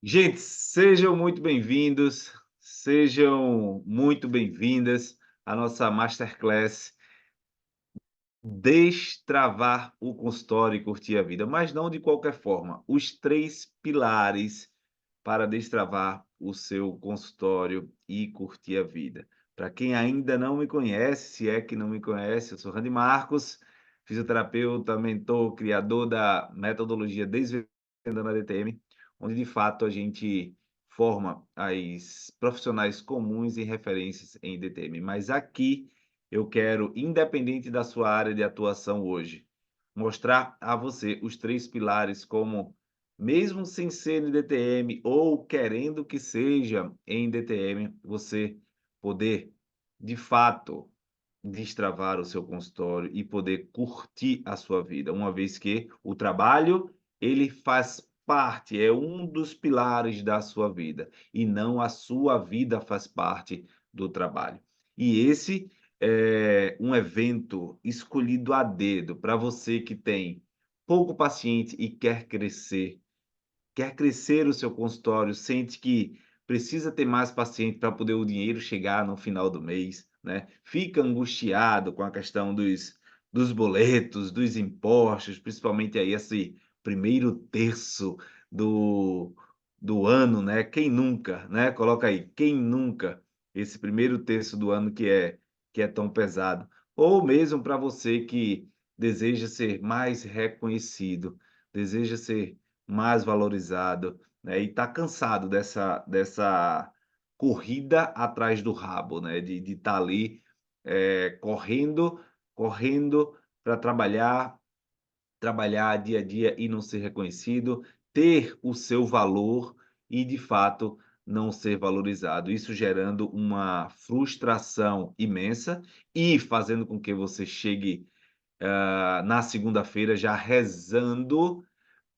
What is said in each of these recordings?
Gente, sejam muito bem-vindos, sejam muito bem-vindas à nossa masterclass Destravar o consultório e curtir a vida, mas não de qualquer forma. Os 3 pilares para destravar o seu consultório e curtir a vida. Para quem ainda não me conhece, se é que não me conhece, eu sou Randy Marcos, fisioterapeuta, mentor, criador da metodologia Desvendando a DTM, onde de fato a gente forma as profissionais comuns e referências em DTM. Mas aqui eu quero, independente da sua área de atuação hoje, mostrar a você os 3 pilares como, mesmo sem ser em DTM ou querendo que seja em DTM, você poder, de fato, destravar o seu consultório e poder curtir a sua vida, uma vez que o trabalho, ele faz parte, é um dos pilares da sua vida, e não a sua vida faz parte do trabalho. E esse é um evento escolhido a dedo para você que tem pouco paciente e quer crescer o seu consultório, sente que precisa ter mais paciente para poder o dinheiro chegar no final do mês, né? Fica angustiado com a questão dos boletos, dos impostos, principalmente aí esse primeiro terço do do ano, né? Quem nunca, né? Coloca aí, quem nunca esse primeiro terço do ano que é tão pesado. Ou mesmo para você que deseja ser mais reconhecido, deseja ser mais valorizado, né, e está cansado dessa corrida atrás do rabo, né, de estar ali, correndo para trabalhar dia a dia e não ser reconhecido, ter o seu valor e, de fato, não ser valorizado. Isso gerando uma frustração imensa e fazendo com que você chegue, na segunda-feira já rezando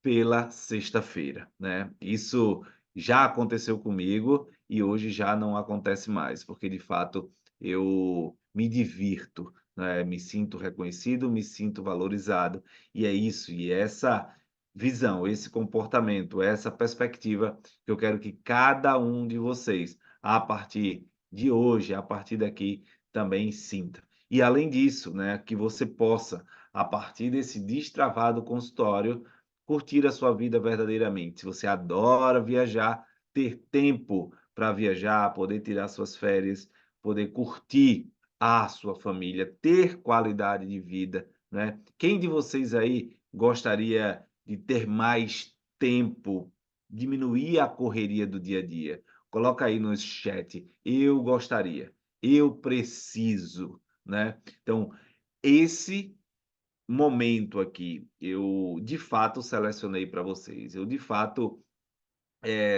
pela sexta-feira, né. Isso já aconteceu comigo e hoje já não acontece mais, porque de fato eu me divirto, né, me sinto reconhecido, me sinto valorizado, e é isso, e é essa visão, esse comportamento, essa perspectiva que eu quero que cada um de vocês, a partir de hoje, a partir daqui, também sinta. E além disso, né, que você possa, a partir desse destravado consultório, curtir a sua vida verdadeiramente. Se você adora viajar, ter tempo para viajar, poder tirar suas férias, poder curtir a sua família, ter qualidade de vida, né. Quem de vocês aí gostaria de ter mais tempo, diminuir a correria do dia a dia? Coloca aí no chat: "Eu gostaria", "Eu preciso", né. Então, esse momento aqui, eu de fato selecionei para vocês. Eu de fato,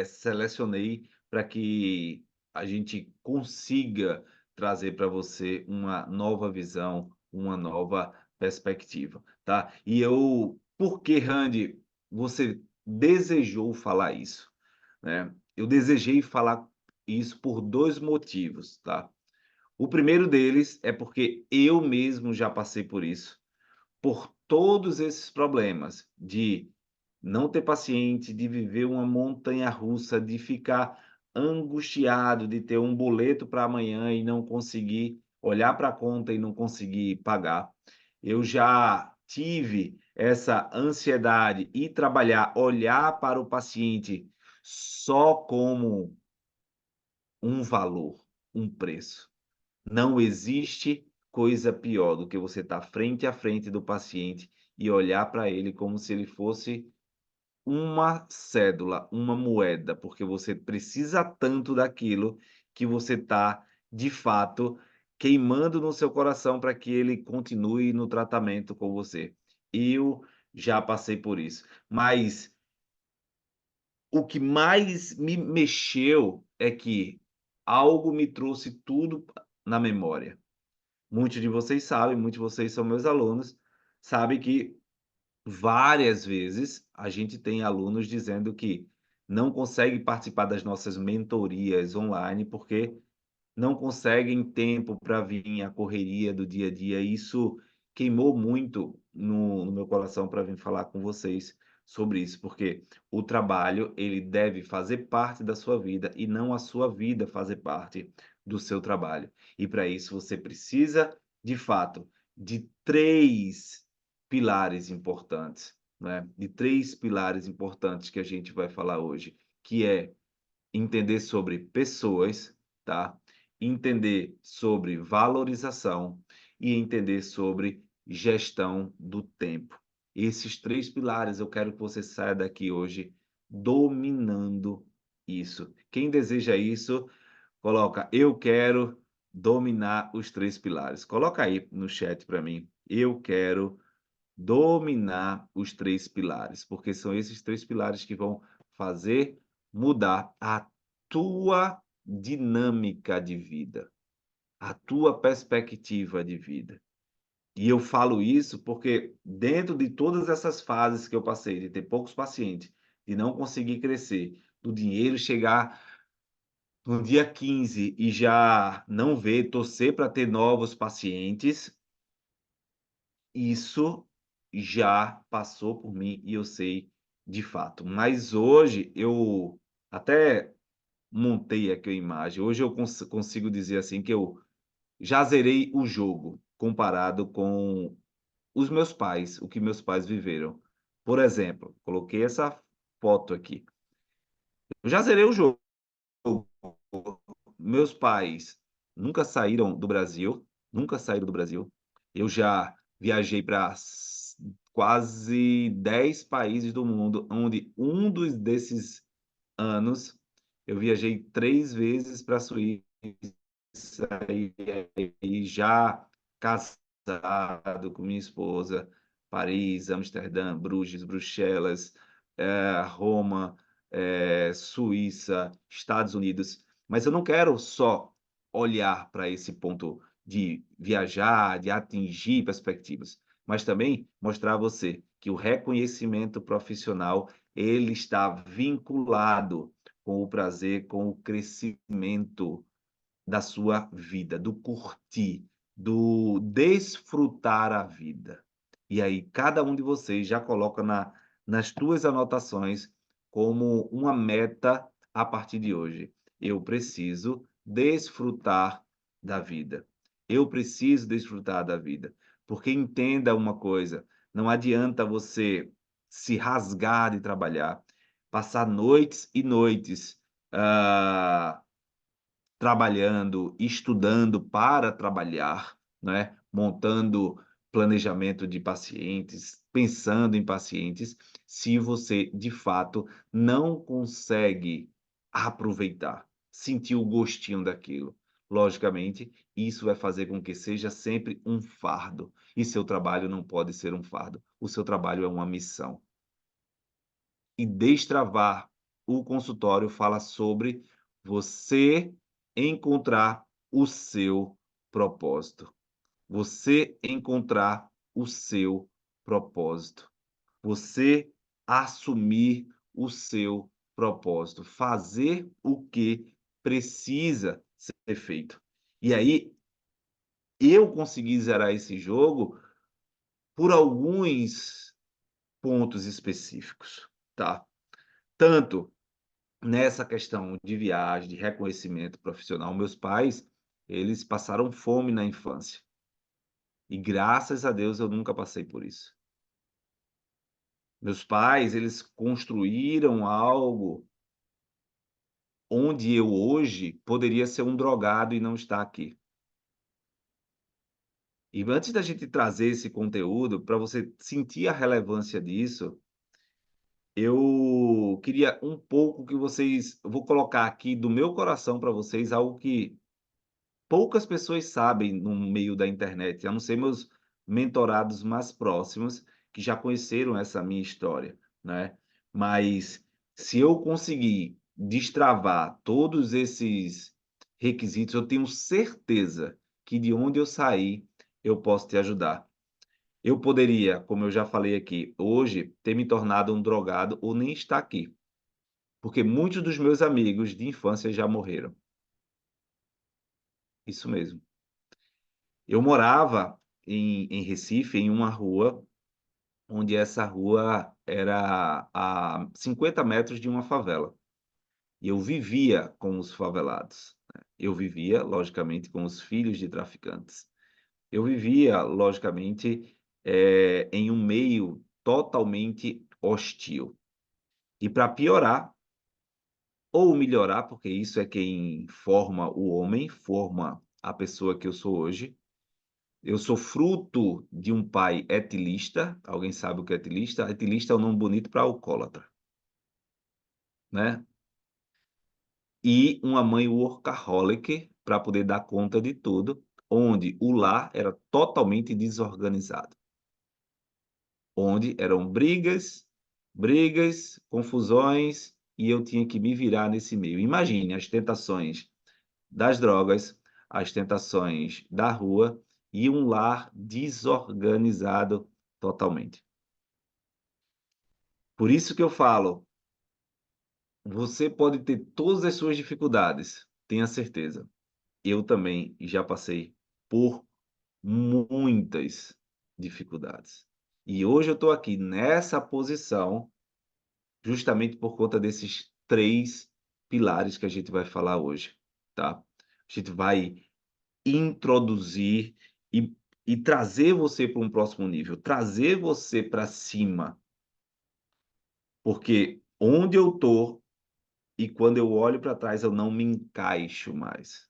selecionei para que a gente consiga trazer para você uma nova visão, uma nova perspectiva, tá. E eu por que, Randy, você desejou falar isso, né? Eu desejei falar isso por 2 motivos, tá. O primeiro deles é porque eu mesmo já passei por isso. Por todos esses problemas de não ter paciente, de viver uma montanha-russa, de ficar angustiado, de ter um boleto para amanhã e não conseguir olhar para a conta e não conseguir pagar. Eu já tive essa ansiedade e trabalhar, olhar para o paciente só como um valor, um preço. Não existe coisa pior do que você estar frente a frente do paciente e olhar para ele como se ele fosse uma cédula, uma moeda, porque você precisa tanto daquilo que você está, de fato, queimando no seu coração para que ele continue no tratamento com você. Eu já passei por isso, mas o que mais me mexeu é que algo me trouxe tudo na memória. Muitos de vocês sabem, muitos de vocês são meus alunos, sabem que várias vezes a gente tem alunos dizendo que não consegue participar das nossas mentorias online, porque não conseguem tempo para vir, a correria do dia a dia. Isso queimou muito no meu coração para vir falar com vocês, sobre isso, porque o trabalho, ele deve fazer parte da sua vida e não a sua vida fazer parte do seu trabalho. E para isso você precisa, de fato, de 3 pilares importantes, né, de 3 pilares importantes que a gente vai falar hoje, que é entender sobre pessoas, tá? Entender sobre valorização e entender sobre gestão do tempo. Esses 3 pilares eu quero que você saia daqui hoje dominando isso. Quem deseja isso, coloca: "Eu quero dominar os 3 pilares". Coloca aí no chat para mim: "Eu quero dominar os 3 pilares", porque são esses 3 pilares que vão fazer mudar a tua dinâmica de vida, a tua perspectiva de vida. E eu falo isso porque dentro de todas essas fases que eu passei, de ter poucos pacientes, de não conseguir crescer, do dinheiro chegar no dia 15 e já não ver, torcer para ter novos pacientes, isso já passou por mim e eu sei de fato. Mas hoje eu até montei aqui a imagem. Hoje eu consigo dizer, assim, que eu já zerei o jogo, comparado com os meus pais, o que meus pais viveram. Por exemplo, coloquei essa foto aqui. Eu já zerei o jogo. Meus pais nunca saíram do Brasil, nunca saíram do Brasil. Eu já viajei para quase 10 países do mundo, onde um desses anos eu viajei 3 vezes para a Suíça e aí já casado com minha esposa, Paris, Amsterdã, Bruges, Bruxelas, Roma, Suíça, Estados Unidos. Mas eu não quero só olhar para esse ponto de viajar, de atingir perspectivas, mas também mostrar a você que o reconhecimento profissional, ele está vinculado com o prazer, com o crescimento da sua vida, do curtir, do desfrutar a vida. E aí cada um de vocês já coloca nas tuas anotações como uma meta a partir de hoje. Eu preciso desfrutar da vida. Eu preciso desfrutar da vida. Porque entenda uma coisa, não adianta você se rasgar de trabalhar, passar noites e noites, trabalhando, estudando para trabalhar, né, montando planejamento de pacientes, pensando em pacientes, se você, de fato, não consegue aproveitar, sentir o gostinho daquilo. Logicamente, isso vai fazer com que seja sempre um fardo, e seu trabalho não pode ser um fardo, o seu trabalho é uma missão. E destravar o consultório fala sobre você encontrar o seu propósito. Você encontrar o seu propósito. Você assumir o seu propósito. Fazer o que precisa ser feito. E aí, eu consegui zerar esse jogo por alguns pontos específicos, tá? Tanto nessa questão de viagem, de reconhecimento profissional, meus pais, eles passaram fome na infância. E graças a Deus eu nunca passei por isso. Meus pais, eles construíram algo onde eu hoje poderia ser um drogado e não estar aqui. E antes da gente trazer esse conteúdo, para você sentir a relevância disso, eu queria um pouco que vocês, eu vou colocar aqui do meu coração para vocês algo que poucas pessoas sabem no meio da internet, a não ser meus mentorados mais próximos, que já conheceram essa minha história, né. Mas se eu conseguir destravar todos esses requisitos, eu tenho certeza que de onde eu saí, eu posso te ajudar. Eu poderia, como eu já falei aqui, hoje ter me tornado um drogado ou nem estar aqui, porque muitos dos meus amigos de infância já morreram. Isso mesmo. Eu morava em Recife, em uma rua onde essa rua era a 50 metros de uma favela. E eu vivia com os favelados, né. Eu vivia, logicamente, com os filhos de traficantes. Eu vivia, logicamente, em um meio totalmente hostil. E para piorar, ou melhorar, porque isso é quem forma o homem, forma a pessoa que eu sou hoje. Eu sou fruto de um pai etilista. Alguém sabe o que é etilista? Etilista é um nome bonito para alcoólatra, né. E uma mãe workaholic para poder dar conta de tudo, onde o lar era totalmente desorganizado, onde eram brigas, brigas, confusões, e eu tinha que me virar nesse meio. Imagine as tentações das drogas, as tentações da rua e um lar desorganizado totalmente. Por isso que eu falo, você pode ter todas as suas dificuldades, tenha certeza. Eu também já passei por muitas dificuldades. E hoje eu estou aqui nessa posição, justamente por conta desses 3 pilares que a gente vai falar hoje, tá? A gente vai introduzir e trazer você para um próximo nível, trazer você para cima, porque onde eu tô e quando eu olho para trás eu não me encaixo mais,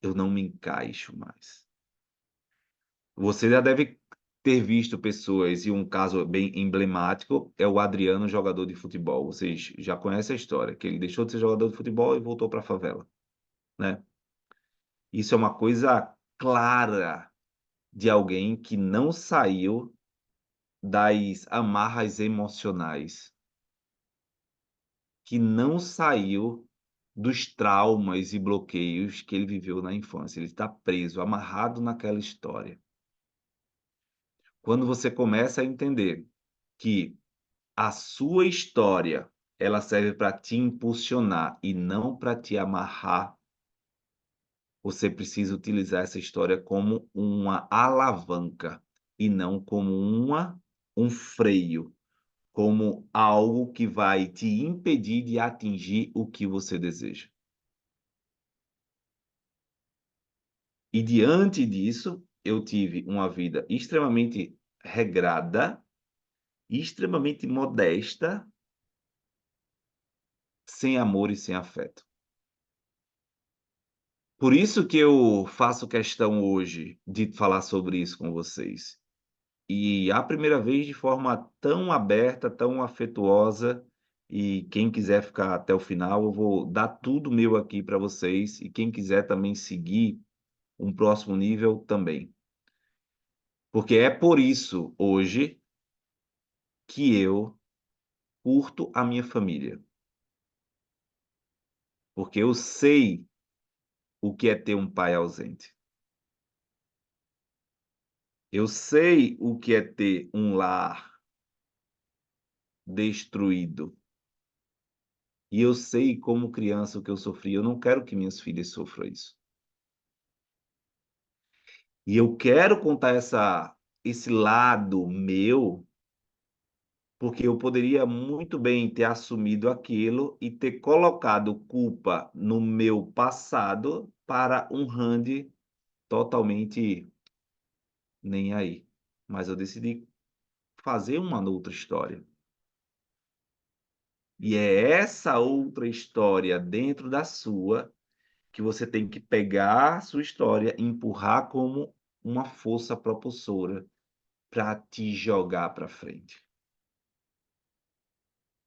eu não me encaixo mais. Você já deve ter visto pessoas, e um caso bem emblemático é o Adriano, jogador de futebol. Vocês já conhecem a história, que ele deixou de ser jogador de futebol e voltou para a favela, né. Isso é uma coisa clara de alguém que não saiu das amarras emocionais, que não saiu dos traumas e bloqueios que ele viveu na infância. Ele está preso, amarrado naquela história. Quando você começa a entender que a sua história, ela serve para te impulsionar e não para te amarrar, você precisa utilizar essa história como uma alavanca e não como um freio, como algo que vai te impedir de atingir o que você deseja. E diante disso, eu tive uma vida extremamente regrada, extremamente modesta, sem amor e sem afeto. Por isso que eu faço questão hoje de falar sobre isso com vocês. E a primeira vez de forma tão aberta, tão afetuosa, e quem quiser ficar até o final, eu vou dar tudo meu aqui para vocês, e quem quiser também seguir um próximo nível também. Porque é por isso, hoje, que eu curto a minha família, porque eu sei o que é ter um pai ausente. Eu sei o que é ter um lar destruído. E eu sei como criança o que eu sofri, eu não quero que minhas filhas sofram isso. E eu quero contar esse lado meu, porque eu poderia muito bem ter assumido aquilo e ter colocado culpa no meu passado para um Randy totalmente nem aí. Mas eu decidi fazer uma outra história. E é essa outra história dentro da sua que você tem que pegar a sua história e empurrar como uma força propulsora para te jogar para frente.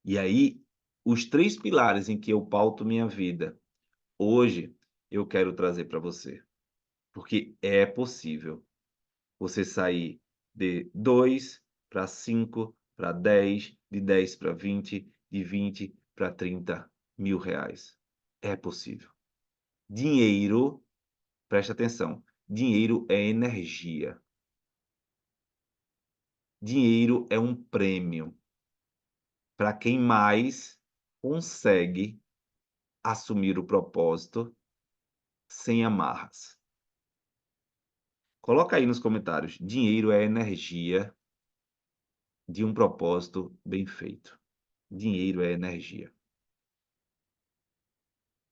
E aí, os 3 pilares em que eu pauto minha vida, hoje eu quero trazer para você, porque é possível você sair de 2 para 5, para 10, de 10 para 20, de 20 para 30 mil reais. É possível. Dinheiro, presta atenção, dinheiro é energia. Dinheiro é um prêmio para quem mais consegue assumir o propósito sem amarras. Coloca aí nos comentários, dinheiro é energia de um propósito bem feito. Dinheiro é energia.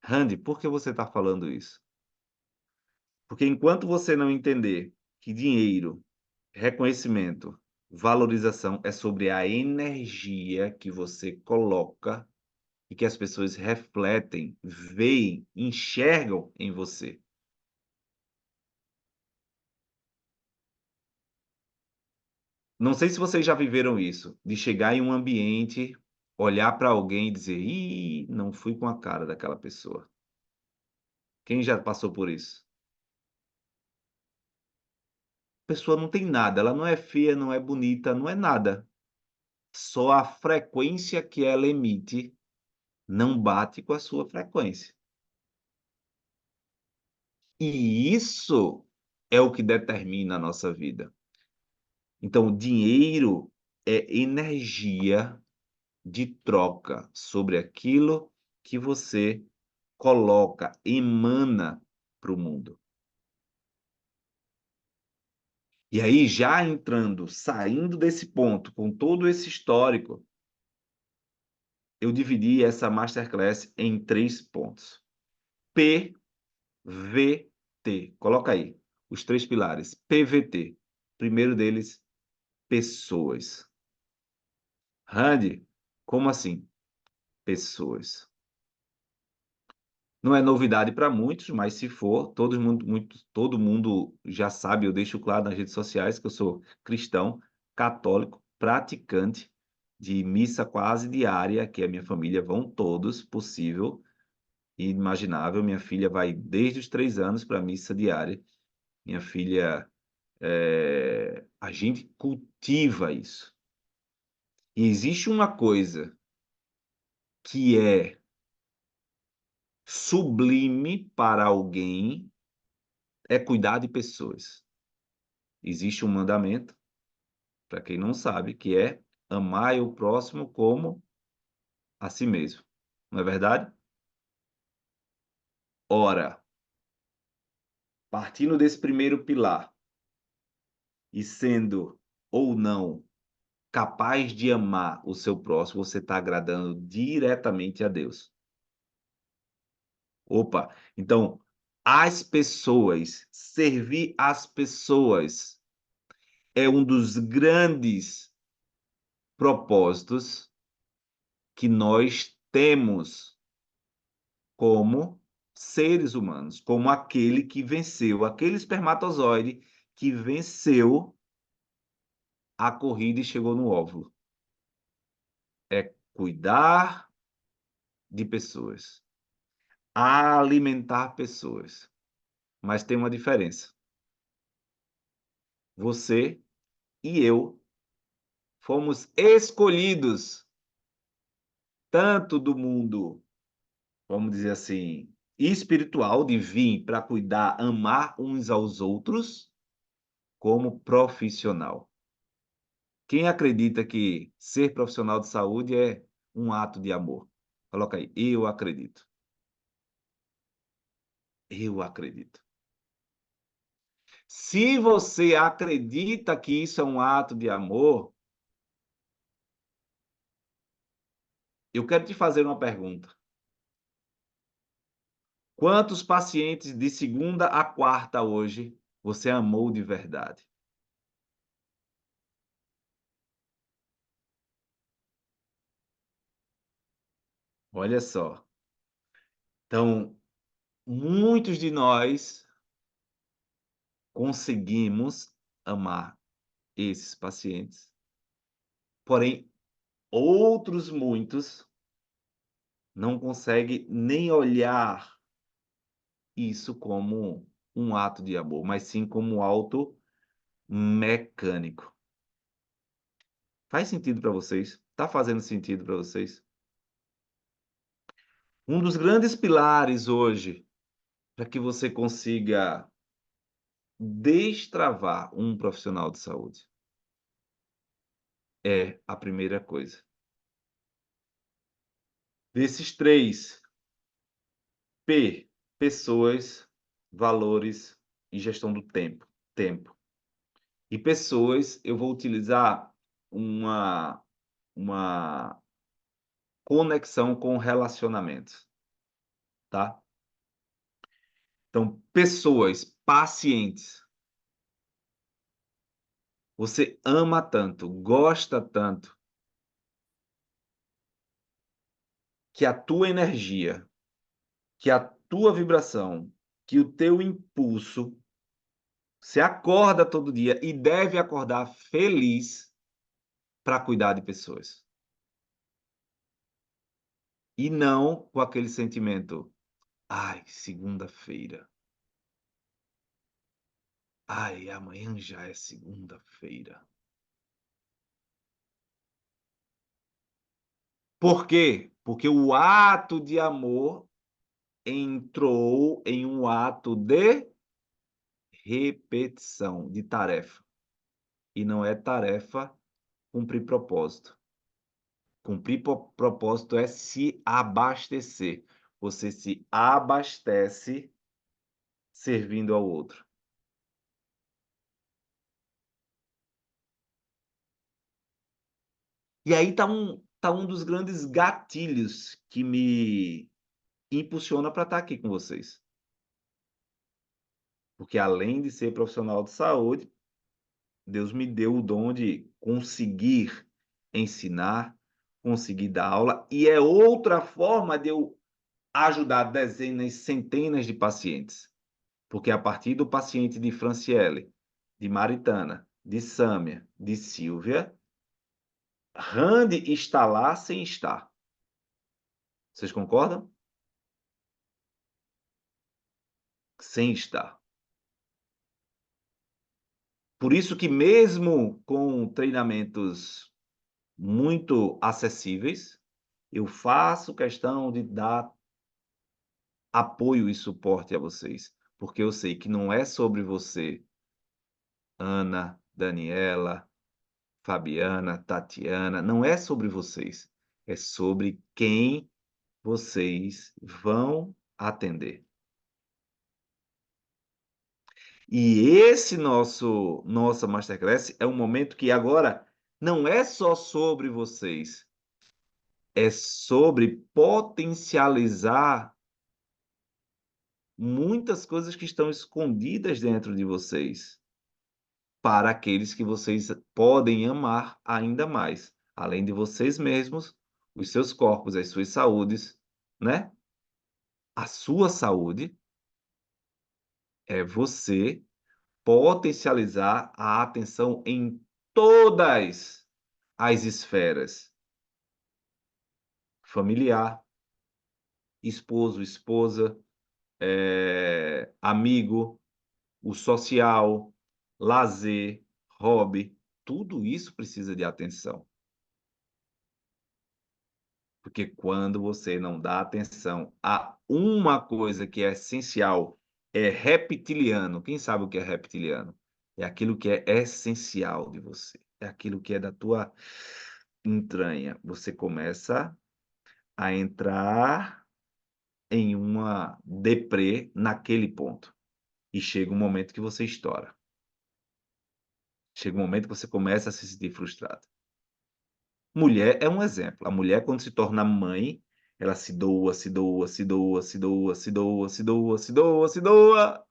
Randy, por que você está falando isso? Porque enquanto você não entender que dinheiro, reconhecimento, valorização é sobre a energia que você coloca e que as pessoas refletem, veem, enxergam em você. Não sei se vocês já viveram isso, de chegar em um ambiente, olhar para alguém e dizer: "Ih, não fui com a cara daquela pessoa". Quem já passou por isso? A pessoa não tem nada, ela não é feia, não é bonita, não é nada. Só a frequência que ela emite não bate com a sua frequência. E isso é o que determina a nossa vida. Então, dinheiro é energia de troca sobre aquilo que você coloca, emana para o mundo. E aí, já entrando, saindo desse ponto, com todo esse histórico, eu dividi essa masterclass em 3 pontos. PVT, coloca aí, os 3 pilares. PVT, primeiro deles, pessoas. Randy, como assim? Pessoas. Não é novidade para muitos, mas se for, todo mundo já sabe, eu deixo claro nas redes sociais que eu sou cristão, católico, praticante de missa quase diária, que a minha família vão todos, possível e imaginável. Minha filha vai desde os 3 anos para a missa diária. Minha filha, a gente cultiva isso. E existe uma coisa que é sublime para alguém, é cuidar de pessoas. Existe um mandamento, para quem não sabe, que é amar o próximo como a si mesmo. Não é verdade? Ora, partindo desse primeiro pilar e sendo ou não capaz de amar o seu próximo, você está agradando diretamente a Deus. Opa, então, as pessoas, servir as pessoas é um dos grandes propósitos que nós temos como seres humanos, como aquele que venceu, aquele espermatozoide que venceu a corrida e chegou no óvulo. É cuidar de pessoas, alimentar pessoas. Mas tem uma diferença. Você e eu fomos escolhidos tanto do mundo, vamos dizer assim, espiritual, de vir para cuidar, amar uns aos outros, como profissional. Quem acredita que ser profissional de saúde é um ato de amor? Coloca aí, eu acredito. Eu acredito. Se você acredita que isso é um ato de amor, eu quero te fazer uma pergunta. Quantos pacientes de segunda a quarta hoje você amou de verdade? Olha só. Então, muitos de nós conseguimos amar esses pacientes, porém, outros muitos não conseguem nem olhar isso como um ato de amor, mas sim como algo mecânico. Faz sentido para vocês? Está fazendo sentido para vocês? Um dos grandes pilares hoje para que você consiga destravar um profissional de saúde é a primeira coisa. Desses 3, P, pessoas, valores e gestão do tempo. Tempo. E pessoas, eu vou utilizar uma conexão com relacionamentos, tá? Então, pessoas, pacientes, você ama tanto, gosta tanto, que a tua energia, que a tua vibração, que o teu impulso, você acorda todo dia e deve acordar feliz para cuidar de pessoas. E não com aquele sentimento: "Ai, segunda-feira. Ai, amanhã já é segunda-feira". Por quê? Porque o ato de amor entrou em um ato de repetição, de tarefa. E não é tarefa cumprir propósito. Cumprir propósito é se abastecer. Você se abastece servindo ao outro. E aí tá um dos grandes gatilhos que me impulsiona para estar aqui com vocês. Porque além de ser profissional de saúde, Deus me deu o dom de conseguir ensinar, conseguir dar aula, e é outra forma de eu ajudar dezenas, centenas de pacientes. Porque a partir do paciente de Franciele, de Maritana, de Sâmia, de Silvia, Randy está lá sem estar. Vocês concordam? Sem estar. Por isso que mesmo com treinamentos muito acessíveis, eu faço questão de dar apoio e suporte a vocês, porque eu sei que não é sobre você, Ana, Daniela, Fabiana, Tatiana, não é sobre vocês, é sobre quem vocês vão atender. E esse nossa masterclass é um momento que agora não é só sobre vocês, é sobre potencializar muitas coisas que estão escondidas dentro de vocês, para aqueles que vocês podem amar ainda mais, além de vocês mesmos, os seus corpos, as suas saúdes, né. A sua saúde é você potencializar a atenção em todas as esferas: familiar, esposo, esposa, amigo, o social, lazer, hobby, tudo isso precisa de atenção. Porque quando você não dá atenção a uma coisa que é essencial, é reptiliano. Quem sabe o que é reptiliano? É aquilo que é essencial de você, é aquilo que é da tua entranha. Você começa a entrar em uma deprê naquele ponto, e chega um momento que você estoura. Chega um momento que você começa a se sentir frustrado. Mulher é um exemplo. A mulher, quando se torna mãe, ela se doa, se doa, se doa, se doa, se doa, se doa, se doa, se doa,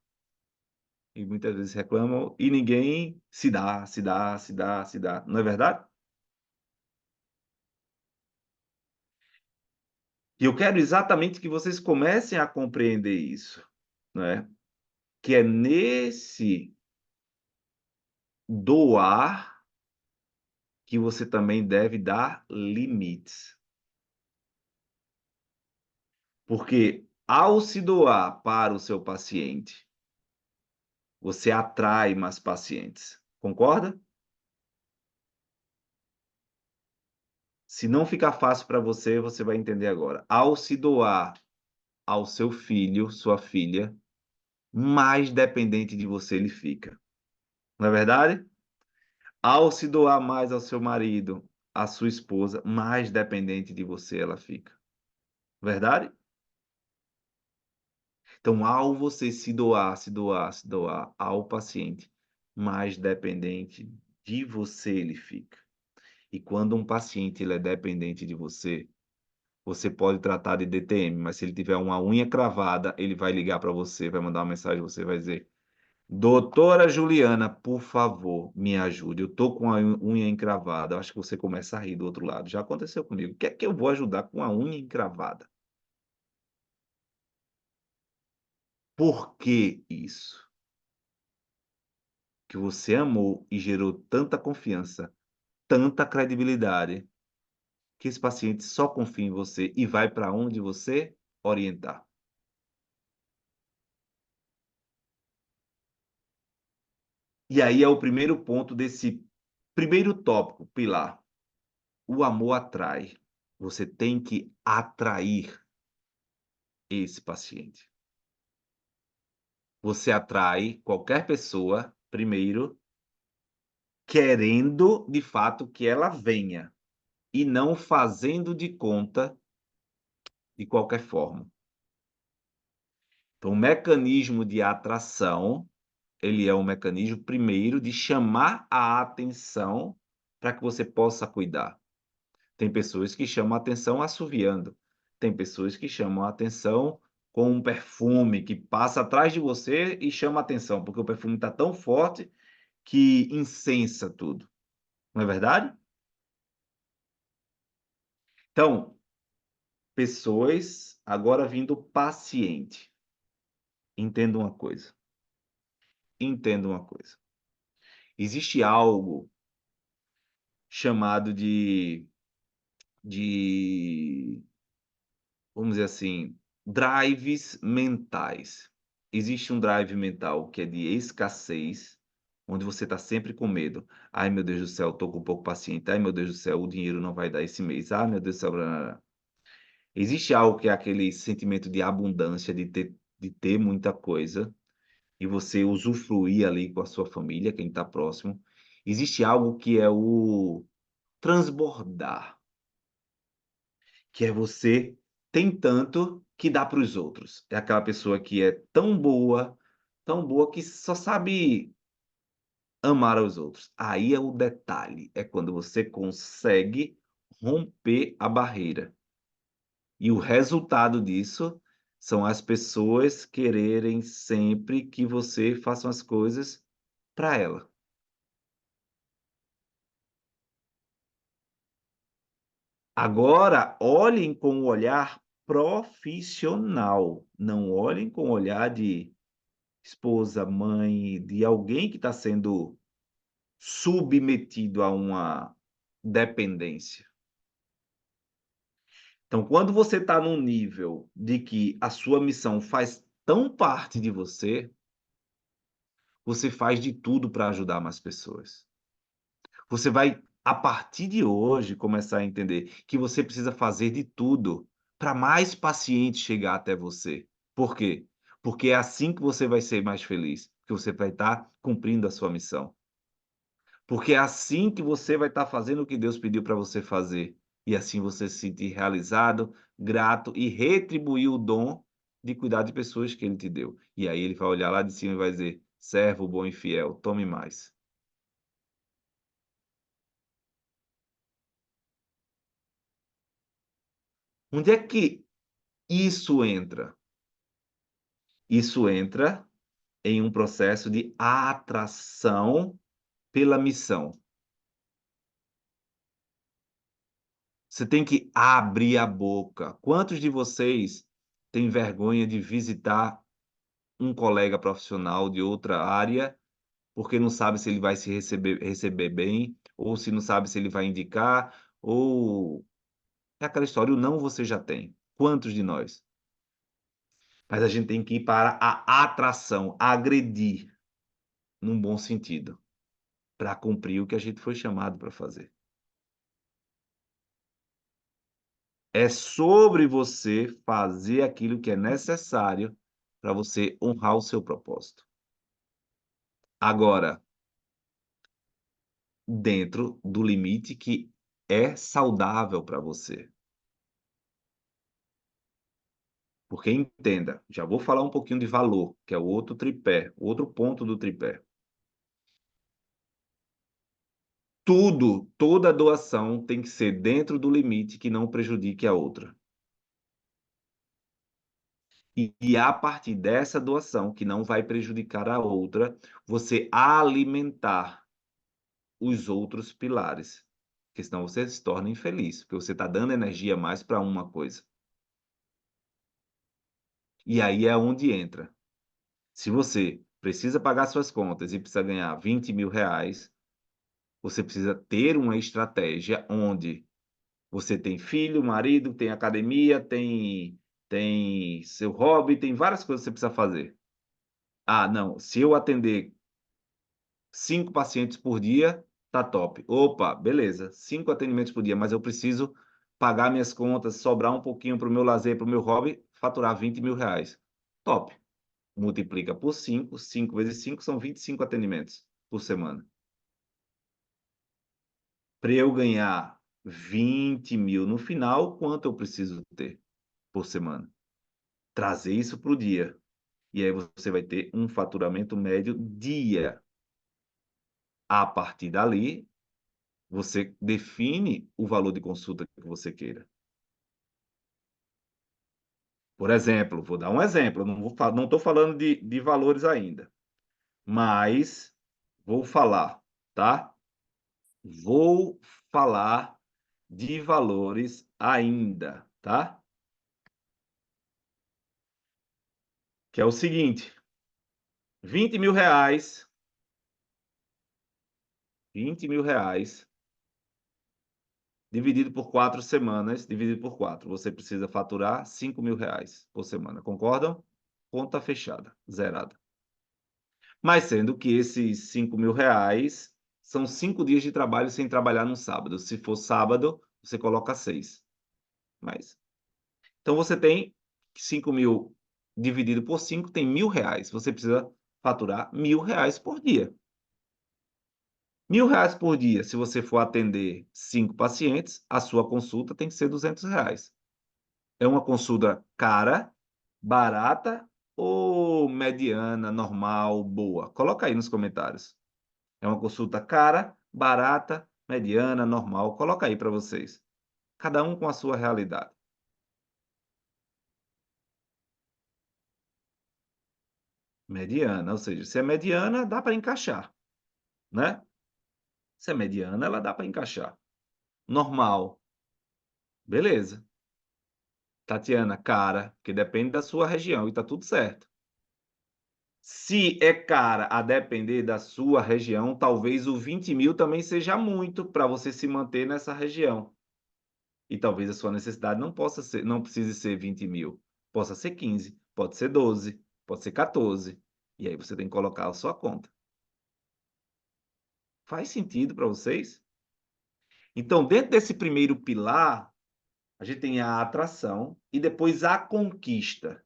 e muitas vezes reclamam e ninguém se dá, se dá, se dá, se dá. Não é verdade? E eu quero exatamente que vocês comecem a compreender isso, né, que é nesse doar que você também deve dar limites. Porque ao se doar para o seu paciente, você atrai mais pacientes. Concorda? Se não ficar fácil para você, você vai entender agora. Ao se doar ao seu filho, sua filha, mais dependente de você ele fica. Não é verdade? Ao se doar mais ao seu marido, à sua esposa, mais dependente de você ela fica. Verdade? Então, ao você se doar, se doar, se doar ao paciente, mais dependente de você ele fica. E quando um paciente ele é dependente de você, você pode tratar de DTM, mas se ele tiver uma unha cravada, ele vai ligar para você, vai mandar uma mensagem, você vai dizer: doutora Juliana, por favor, me ajude. Eu tô com a unha encravada. Eu acho que você começa a rir do outro lado. Já aconteceu comigo. O que é que eu vou ajudar com a unha encravada? Por que isso? Que você amou e gerou tanta confiança, tanta credibilidade, que esse paciente só confia em você e vai para onde você orientar. E aí é o primeiro ponto desse primeiro tópico, pilar. O amor atrai. Você tem que atrair esse paciente. Você atrai qualquer pessoa, primeiro, querendo de fato que ela venha, e não fazendo de conta de qualquer forma. Então, o mecanismo de atração, ele é um mecanismo, primeiro, de chamar a atenção para que você possa cuidar. Tem pessoas que chamam a atenção assoviando, tem pessoas que chamam a atenção com um perfume que passa atrás de você e chama a atenção, porque o perfume está tão forte que incensa tudo, não é verdade? Então, pessoas agora vindo paciente. Entenda uma coisa, entenda uma coisa. Existe algo chamado de, vamos dizer assim, drives mentais. Existe um drive mental que é de escassez, onde você está sempre com medo. "Ai, meu Deus do céu, estou com pouco paciente. Ai, meu Deus do céu, o dinheiro não vai dar esse mês. Ah, meu Deus do céu, blá". Existe algo que é aquele sentimento de abundância, de ter muita coisa, e você usufruir ali com a sua família, quem está próximo. Existe algo que é o transbordar, que é você tem tanto que dá para os outros. É aquela pessoa que é tão boa que só sabe amar aos outros. Aí é o detalhe, é quando você consegue romper a barreira. E o resultado disso são as pessoas quererem sempre que você faça as coisas para ela. Agora, olhem com o olhar profissional, não olhem com o olhar de esposa, mãe, de alguém que está sendo submetido a uma dependência. Então, quando você está num nível de que a sua missão faz tão parte de você, você faz de tudo para ajudar mais pessoas. Você vai, a partir de hoje, começar a entender que você precisa fazer de tudo para mais pacientes chegar até você. Por quê? Porque é assim que você vai ser mais feliz, que você vai estar cumprindo a sua missão. Porque é assim que você vai estar fazendo o que Deus pediu para você fazer. E assim você se sentir realizado, grato e retribuir o dom de cuidar de pessoas que Ele te deu. E aí Ele vai olhar lá de cima e vai dizer: servo bom e fiel, tome mais. Onde é que isso entra? Isso entra em um processo de atração pela missão. Você tem que abrir a boca. Quantos de vocês têm vergonha de visitar um colega profissional de outra área, porque não sabe se ele vai se receber bem, ou se não sabe se ele vai indicar, ou é aquela história, o não você já tem. Quantos de nós? Mas a gente tem que ir para a atração, agredir, num bom sentido, para cumprir o que a gente foi chamado para fazer. É sobre você fazer aquilo que é necessário para você honrar o seu propósito. Agora, dentro do limite que é saudável para você. Porque entenda, já vou falar um pouquinho de valor, que é o outro tripé, o outro ponto do tripé. toda doação tem que ser dentro do limite que não prejudique a outra. E a partir dessa doação, que não vai prejudicar a outra, você alimentar os outros pilares, porque senão você se torna infeliz, porque você está dando energia mais para uma coisa. E aí é onde entra. Se você precisa pagar suas contas e precisa ganhar R$ 20.000, você precisa ter uma estratégia onde você tem filho, marido, tem academia, tem seu hobby, tem várias coisas que você precisa fazer. Ah, não, se eu atender 5 pacientes por dia, tá top. Opa, beleza, 5 atendimentos por dia, mas eu preciso pagar minhas contas, sobrar um pouquinho para o meu lazer, para o meu hobby, faturar R$ 20.000. Top. Multiplica por 5, 5 vezes 5 são 25 atendimentos por semana. Para eu ganhar 20.000 no final, quanto eu preciso ter por semana? Trazer isso para o dia. E aí você vai ter um faturamento médio dia. A partir dali, você define o valor de consulta que você queira. Por exemplo, vou dar um exemplo, não estou falando de valores ainda, mas vou falar, tá? Vou falar de valores ainda, tá? Que é o seguinte, R$ 20.000, R$ 20.000, dividido por 4 semanas, dividido por 4, você precisa faturar R$ 5.000 por semana, concordam? Conta fechada, zerada. Mas sendo que esses R$ 5.000 são 5 dias de trabalho sem trabalhar no sábado. Se for sábado, você coloca 6. Mas, então você tem 5.000 dividido por 5 tem R$ 1.000. Você precisa faturar R$ 1.000 por dia. R$ 1.000 por dia, se você for atender 5 pacientes, a sua consulta tem que ser R$ 200. É uma consulta cara, barata ou mediana, normal, boa? Coloca aí nos comentários. É uma consulta cara, barata, mediana, normal? Coloca aí para vocês. Cada um com a sua realidade. Mediana, ou seja, se é mediana, dá para encaixar, né? Se é mediana, ela dá para encaixar. Normal, beleza. Tatiana, cara, que depende da sua região e tá tudo certo. Se é cara a depender da sua região, talvez o 20.000 também seja muito para você se manter nessa região. E talvez a sua necessidade não precise ser 20.000, possa ser 15, pode ser 12, pode ser 14. E aí você tem que colocar a sua conta. Faz sentido para vocês? Então, dentro desse primeiro pilar, a gente tem a atração e depois a conquista.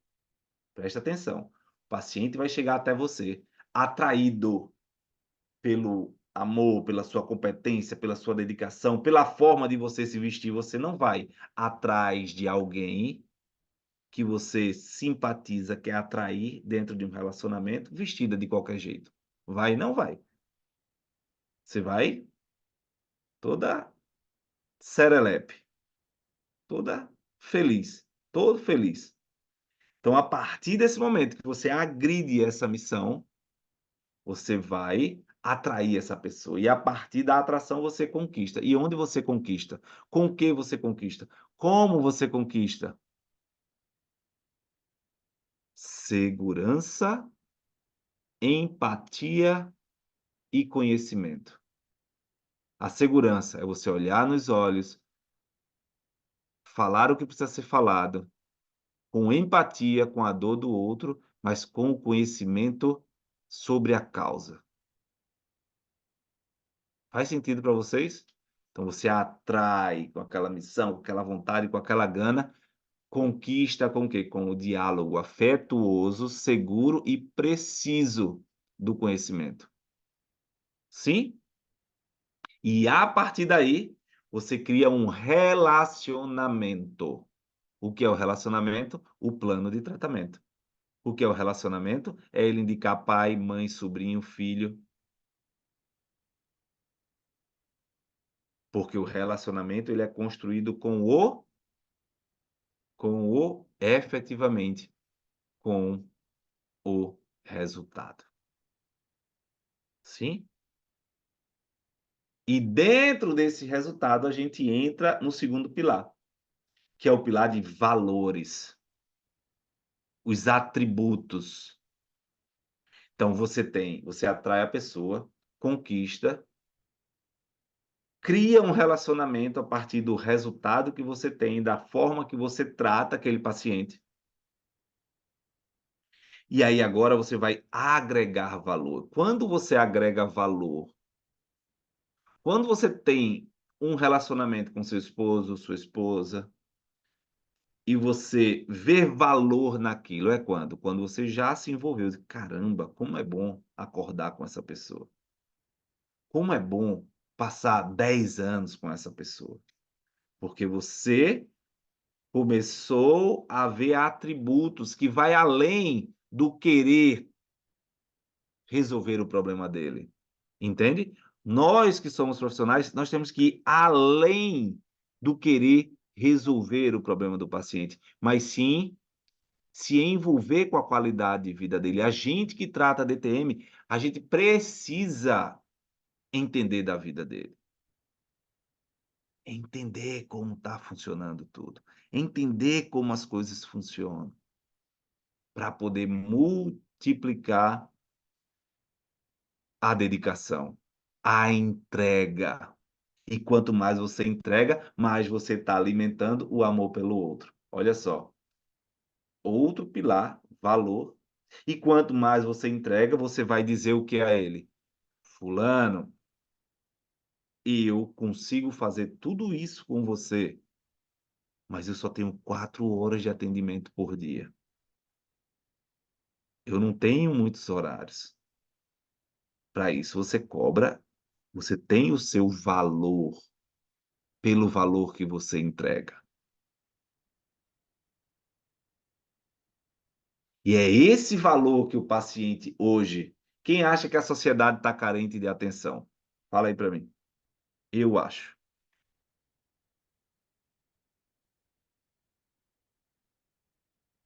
Presta atenção. O paciente vai chegar até você atraído pelo amor, pela sua competência, pela sua dedicação, pela forma de você se vestir. Você não vai atrás de alguém que você simpatiza, quer atrair dentro de um relacionamento, vestida de qualquer jeito. Vai, não vai. Você vai toda serelepe, toda feliz, todo feliz. Então, a partir desse momento que você agride essa missão, você vai atrair essa pessoa. E a partir da atração você conquista. E onde você conquista? Com o que você conquista? Como você conquista? Segurança, empatia e conhecimento. A segurança é você olhar nos olhos, falar o que precisa ser falado, com empatia com a dor do outro, mas com o conhecimento sobre a causa. Faz sentido para vocês? Então você atrai com aquela missão, com aquela vontade, com aquela gana, conquista com o quê? Com o diálogo afetuoso, seguro e preciso do conhecimento. Sim? E a partir daí, você cria um relacionamento. O que é o relacionamento? O plano de tratamento. O que é o relacionamento? É ele indicar pai, mãe, sobrinho, filho. Porque o relacionamento ele é construído com o efetivamente, com o resultado. Sim? E dentro desse resultado a gente entra no segundo pilar, que é o pilar de valores, os atributos. Então você atrai a pessoa, conquista, cria um relacionamento a partir do resultado que você tem, da forma que você trata aquele paciente. E aí agora você vai agregar valor. Quando você agrega valor, quando você tem um relacionamento com seu esposo, sua esposa, e você vê valor naquilo, é quando? Quando você já se envolveu. Caramba, como é bom acordar com essa pessoa. Como é bom passar 10 anos com essa pessoa. Porque você começou a ver atributos que vai além do querer resolver o problema dele, entende? Nós que somos profissionais, nós temos que ir além do querer resolver o problema do paciente, mas sim se envolver com a qualidade de vida dele. A gente que trata DTM, a gente precisa entender da vida dele. Entender como está funcionando tudo, entender como as coisas funcionam, para poder multiplicar a dedicação, a entrega. E quanto mais você entrega, mais você está alimentando o amor pelo outro. Olha só, outro pilar, valor. E quanto mais você entrega, você vai dizer o que a ele? Fulano, eu consigo fazer tudo isso com você, mas eu só tenho 4 horas de atendimento por dia. Eu não tenho muitos horários. Para isso você cobra, você tem o seu valor pelo valor que você entrega. E é esse valor que o paciente hoje, quem acha que a sociedade está carente de atenção? Fala aí para mim. Eu acho.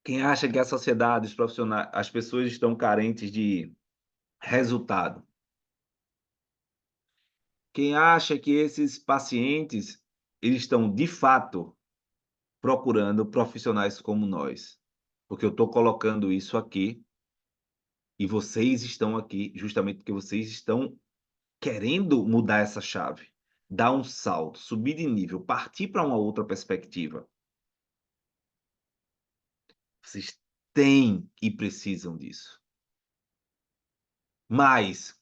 Quem acha que a sociedade, os profissionais, as pessoas estão carentes de resultado? Quem acha que esses pacientes, eles estão de fato procurando profissionais como nós? Porque eu estou colocando isso aqui e vocês estão aqui justamente porque vocês estão querendo mudar essa chave, dar um salto, subir de nível, partir para uma outra perspectiva. Vocês têm e precisam disso. Mas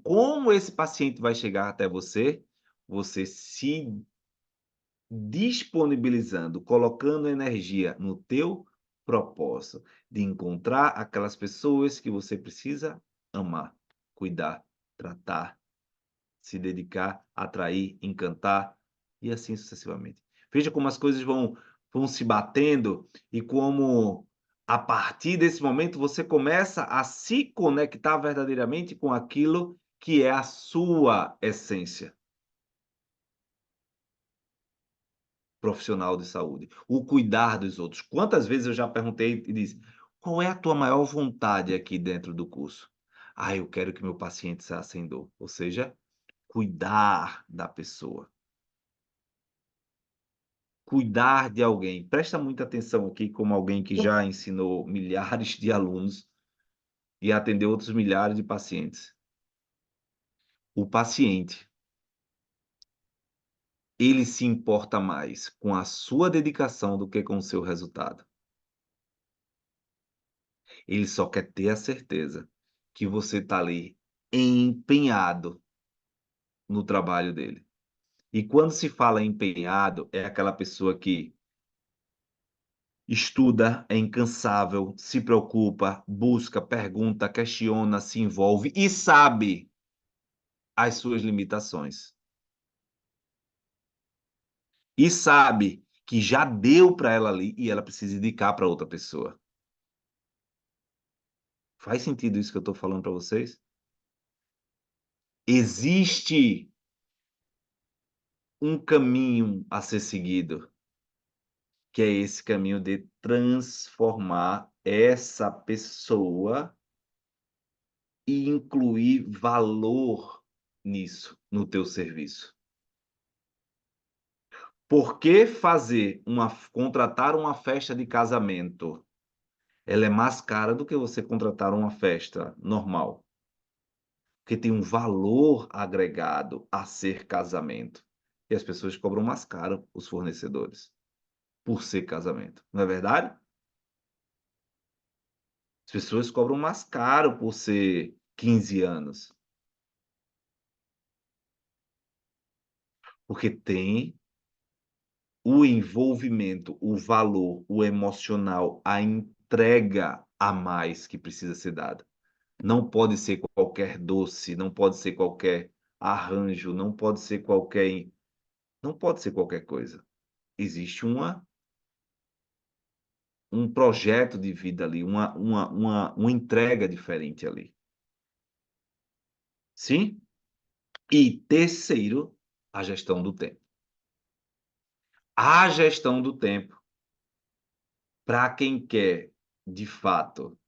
como esse paciente vai chegar até você? Você se disponibilizando, colocando energia no teu propósito de encontrar aquelas pessoas que você precisa amar, cuidar, tratar, se dedicar, atrair, encantar e assim sucessivamente. Veja como as coisas vão se batendo e como a partir desse momento você começa a se conectar verdadeiramente com aquilo que é a sua essência profissional de saúde, o cuidar dos outros. Quantas vezes eu já perguntei e disse: "Qual é a tua maior vontade aqui dentro do curso?". "Ah, eu quero que meu paciente saia sem dor", ou seja, cuidar da pessoa. Cuidar de alguém. Presta muita atenção aqui como alguém que já ensinou milhares de alunos e atendeu outros milhares de pacientes. O paciente, ele se importa mais com a sua dedicação do que com o seu resultado. Ele só quer ter a certeza que você está ali empenhado no trabalho dele. E quando se fala empenhado, é aquela pessoa que estuda, é incansável, se preocupa, busca, pergunta, questiona, se envolve e sabe as suas limitações. E sabe que já deu para ela ali e ela precisa indicar para outra pessoa. Faz sentido isso que eu estou falando para vocês? Existe um caminho a ser seguido, que é esse caminho de transformar essa pessoa e incluir valor nisso, no teu serviço. Por que contratar uma festa de casamento? Ela é mais cara do que você contratar uma festa normal, porque tem um valor agregado a ser casamento. E as pessoas cobram mais caro, os fornecedores, por ser casamento, não é verdade? As pessoas cobram mais caro por ser 15 anos, porque tem o envolvimento, o valor, o emocional, a entrega a mais que precisa ser dada. Não pode ser qualquer doce, não pode ser qualquer arranjo, não pode ser qualquer coisa. Existe um projeto de vida ali, uma entrega diferente ali. Sim? E terceiro, a gestão do tempo. A gestão do tempo, para quem quer, de fato,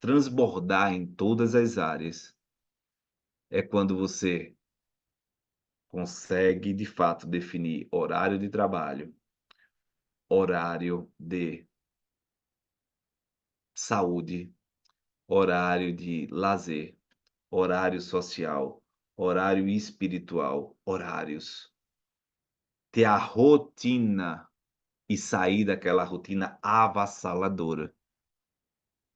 transbordar em todas as áreas, é quando você consegue, de fato, definir horário de trabalho, horário de saúde, horário de lazer, horário social, horário espiritual, horários. Ter a rotina e sair daquela rotina avassaladora.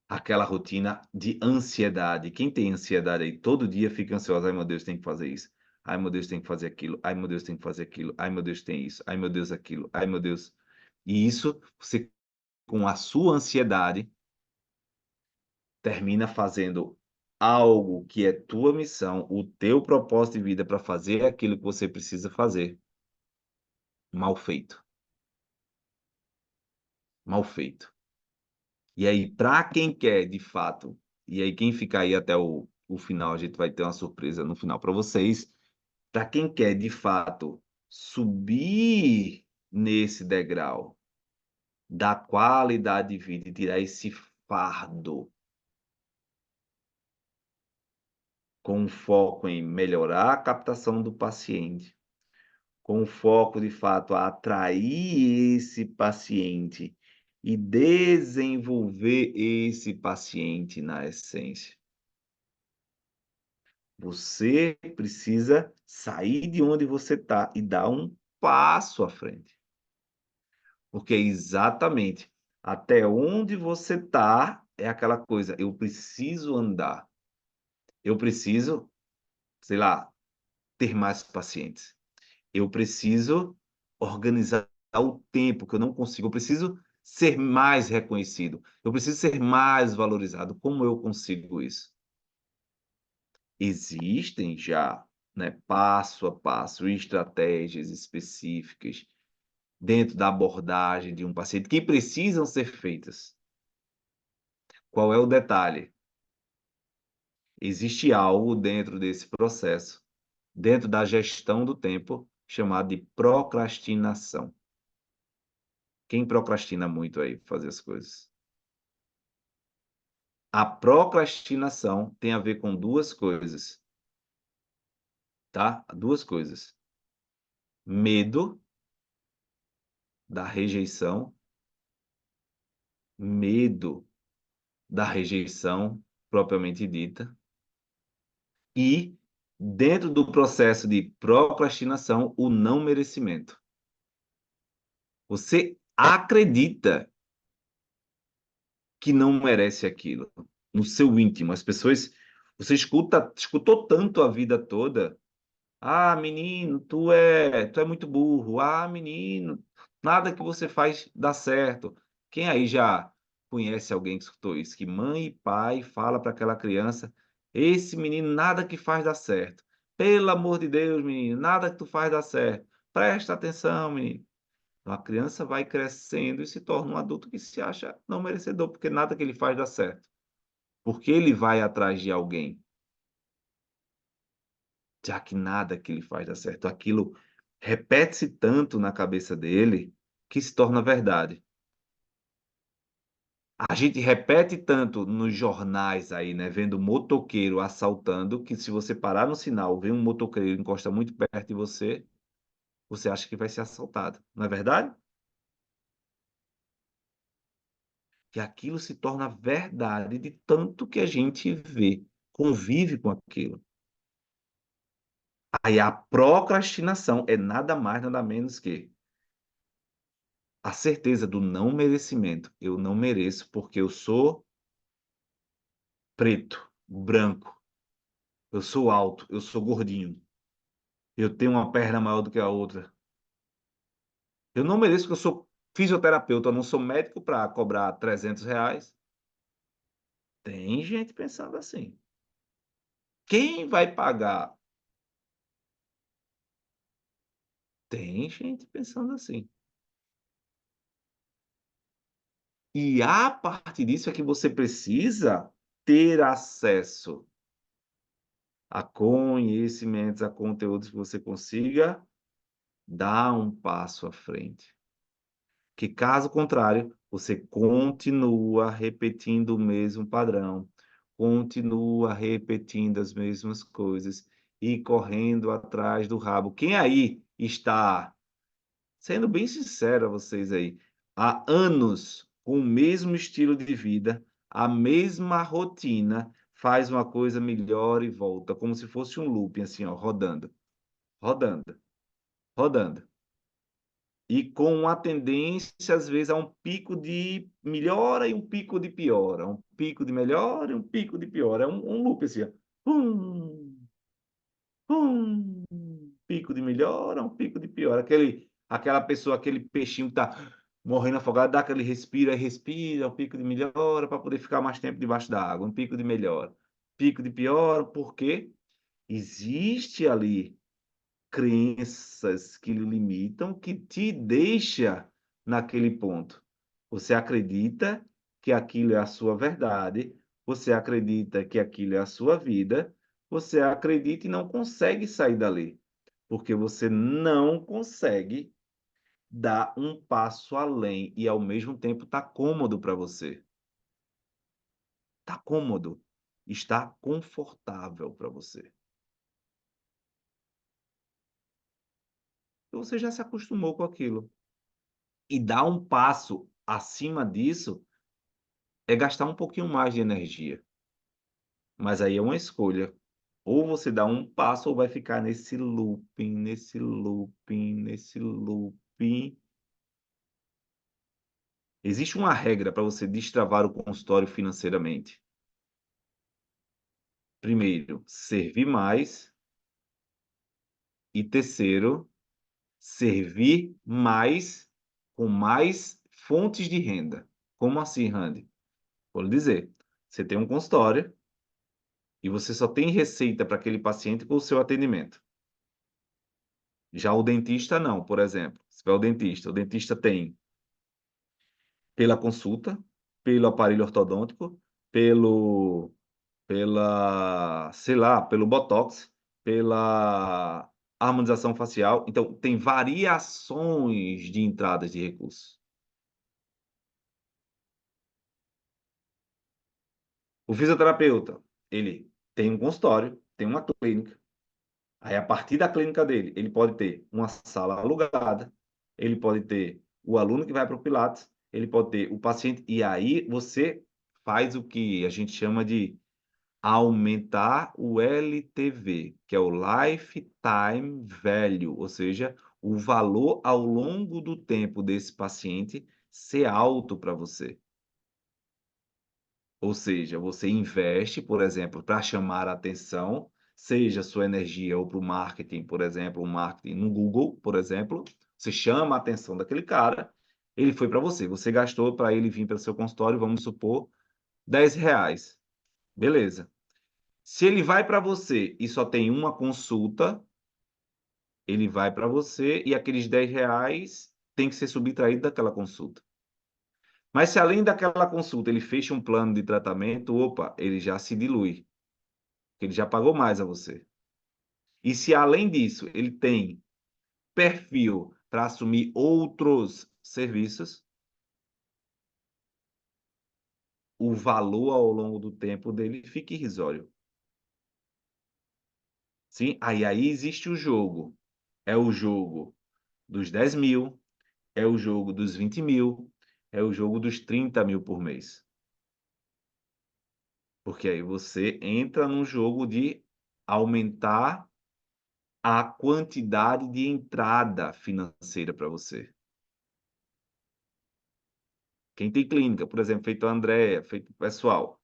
Aquela rotina de ansiedade. Quem tem ansiedade aí todo dia fica ansioso. Ai, meu Deus, tem que fazer isso. Ai, meu Deus, tem que fazer aquilo. Ai, meu Deus, tem que fazer aquilo. Ai, meu Deus, tem isso. Ai, meu Deus, aquilo. Ai, meu Deus. E isso, você, com a sua ansiedade, termina fazendo algo que é tua missão, o teu propósito de vida para fazer aquilo que você precisa fazer, mal feito. Mal feito. E aí, para quem quer, de fato, e aí quem ficar aí até o final, a gente vai ter uma surpresa no final para vocês. Para quem quer, de fato, subir nesse degrau da qualidade de vida e tirar esse fardo com foco em melhorar a captação do paciente, com foco, de fato, a atrair esse paciente e desenvolver esse paciente na essência. Você precisa sair de onde você está e dar um passo à frente. Porque é exatamente até onde você está é aquela coisa, eu preciso andar, eu preciso, sei lá, ter mais pacientes, eu preciso organizar o tempo que eu não consigo, eu preciso ser mais reconhecido, eu preciso ser mais valorizado. Como eu consigo isso? Existem já, né, passo a passo, estratégias específicas dentro da abordagem de um paciente que precisam ser feitas. Qual é o detalhe? Existe algo dentro desse processo, dentro da gestão do tempo, chamado de procrastinação. Quem procrastina muito aí pra fazer as coisas? A procrastinação tem a ver com duas coisas, tá? Duas coisas: medo da rejeição, medo da rejeição propriamente dita, e, dentro do processo de procrastinação, o não merecimento. Você acredita que não merece aquilo, no seu íntimo. As pessoas, você escutou tanto a vida toda: "Ah, menino, tu é muito burro. Ah, menino, nada que você faz dá certo". Quem aí já conhece alguém que escutou isso? Que mãe e pai fala para aquela criança: "Esse menino nada que faz dá certo. Pelo amor de Deus, menino, nada que tu faz dá certo. Presta atenção, menino". Então a criança vai crescendo e se torna um adulto que se acha não merecedor, porque nada que ele faz dá certo. Porque ele vai atrás de alguém. já que nada que ele faz dá certo. Aquilo repete-se tanto na cabeça dele que se torna verdade. A gente repete tanto nos jornais aí, né, vendo motoqueiro assaltando, que se você parar no sinal, ver um motoqueiro encosta muito perto de você, você acha que vai ser assaltado, não é verdade? Que aquilo se torna verdade de tanto que a gente vê, convive com aquilo. Aí a procrastinação é nada mais, nada menos que a certeza do não merecimento. Eu não mereço porque eu sou preto, branco, eu sou alto, eu sou gordinho, eu tenho uma perna maior do que a outra. Eu não mereço porque eu sou fisioterapeuta, eu não sou médico para cobrar R$ 300. Tem gente pensando assim. Quem vai pagar? Tem gente pensando assim. E a partir disso é que você precisa ter acesso a conhecimentos, a conteúdos que você consiga dar um passo à frente. Que caso contrário, você continua repetindo o mesmo padrão, continua repetindo as mesmas coisas e correndo atrás do rabo. Quem aí está, sendo bem sincero a vocês aí, há anos com o mesmo estilo de vida, a mesma rotina, faz uma coisa melhor e volta, como se fosse um looping assim, ó, rodando, rodando, rodando. E com uma tendência, às vezes, a um pico de melhora e um pico de piora, um pico de melhora e um pico de piora. É um loop assim, ó. Pum, pum, pico de melhora, um pico de piora. Aquela pessoa, aquele peixinho que tá morrendo afogado, dá aquele respira e respira, um pico de melhora para poder ficar mais tempo debaixo da água, um pico de melhora. Pico de piora, porque existe ali crenças que lhe limitam, que te deixa naquele ponto. Você acredita que aquilo é a sua verdade, você acredita que aquilo é a sua vida, você acredita e não consegue sair dali, porque você não consegue dar um passo além e ao mesmo tempo está cômodo para você. Está cômodo, está confortável para você. E você já se acostumou com aquilo. E dar um passo acima disso é gastar um pouquinho mais de energia, mas aí é uma escolha. Ou você dá um passo ou vai ficar nesse looping, nesse looping, nesse looping. Existe uma regra para você destravar o consultório financeiramente. Primeiro, servir mais e terceiro, servir mais com mais fontes de renda. Como assim, Randy? Vou lhe dizer, você tem um consultório e você só tem receita para aquele paciente com o seu atendimento. Já o dentista não, por exemplo. Se vai ao dentista, o dentista tem pela consulta, pelo aparelho ortodôntico, pelo sei lá, pelo botox, pela harmonização facial. Então, tem variações de entradas de recursos. O fisioterapeuta, ele tem um consultório, tem uma clínica. Aí, a partir da clínica dele, ele pode ter uma sala alugada, ele pode ter o aluno que vai para o Pilates, ele pode ter o paciente, e aí você faz o que a gente chama de aumentar o LTV, que é o Lifetime Value, ou seja, o valor ao longo do tempo desse paciente ser alto para você. Ou seja, você investe, por exemplo, para chamar a atenção, seja sua energia ou para o marketing, por exemplo, o marketing no Google, por exemplo, você chama a atenção daquele cara, ele foi para você, você gastou para ele vir para o seu consultório, vamos supor, R$ 10. Beleza. Se ele vai para você e só tem uma consulta, ele vai para você e aqueles R$ 10 tem que ser subtraído daquela consulta. Mas se além daquela consulta ele fecha um plano de tratamento, opa, ele já se dilui, porque ele já pagou mais a você. E se além disso ele tem perfil para assumir outros serviços, o valor ao longo do tempo dele fica irrisório. Sim? Aí existe o jogo. É o jogo dos 10.000, é o jogo dos 20.000, é o jogo dos 30.000 por mês. Porque aí você entra num jogo de aumentar a quantidade de entrada financeira para você. Quem tem clínica, por exemplo, feito a Andrea, feito o pessoal,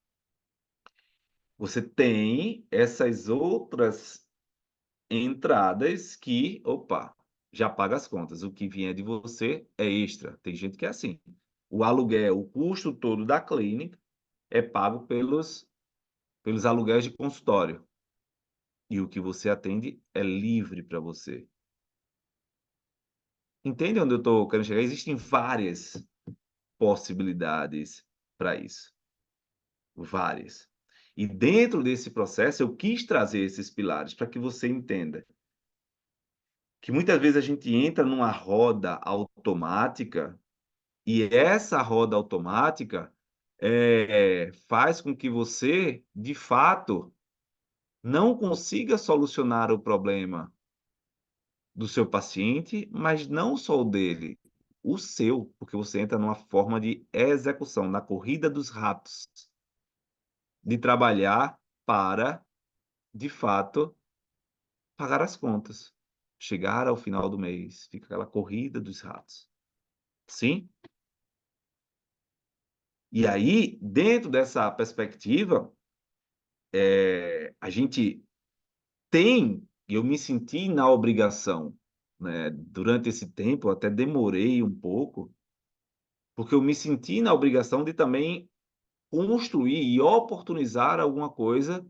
você tem essas outras entradas que, opa, já paga as contas. O que vier de você é extra. Tem gente que é assim. O aluguel, o custo todo da clínica é pago pelos aluguéis de consultório. E o que você atende é livre para você. Entende onde eu estou querendo chegar? Existem várias possibilidades para isso. Várias. E dentro desse processo, eu quis trazer esses pilares para que você entenda que muitas vezes a gente entra numa roda automática e essa roda automática faz com que você, de fato, não consiga solucionar o problema do seu paciente, mas não só o dele, o seu, porque você entra numa forma de execução, na corrida dos ratos, de trabalhar para, de fato, pagar as contas, chegar ao final do mês, fica aquela corrida dos ratos. Sim? E aí, dentro dessa perspectiva, a gente tem, e eu me senti na obrigação, né, durante esse tempo, eu até demorei um pouco, porque eu me senti na obrigação de também construir e oportunizar alguma coisa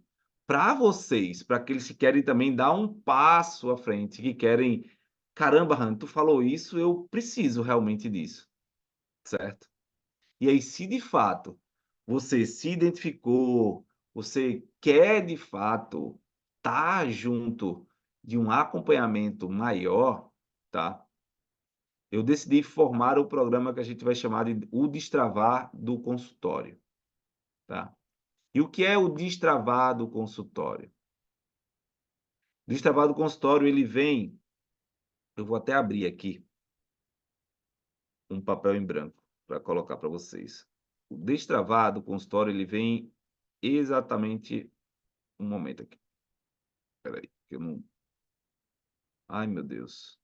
para vocês, para aqueles que querem também dar um passo à frente, que querem: "Caramba, Han, tu falou isso, eu preciso realmente disso", certo? E aí, se de fato você se identificou, você quer de fato estar junto de um acompanhamento maior, tá? Eu decidi formar o programa que a gente vai chamar de o Destravar do Consultório, tá? E o que é o Destravar do Consultório? O Destravar do Consultório, ele vem, eu vou até abrir aqui um papel em branco para colocar para vocês. O Destravar do Consultório, ele vem exatamente um momento aqui. Espera aí, que eu não. Ai, meu Deus.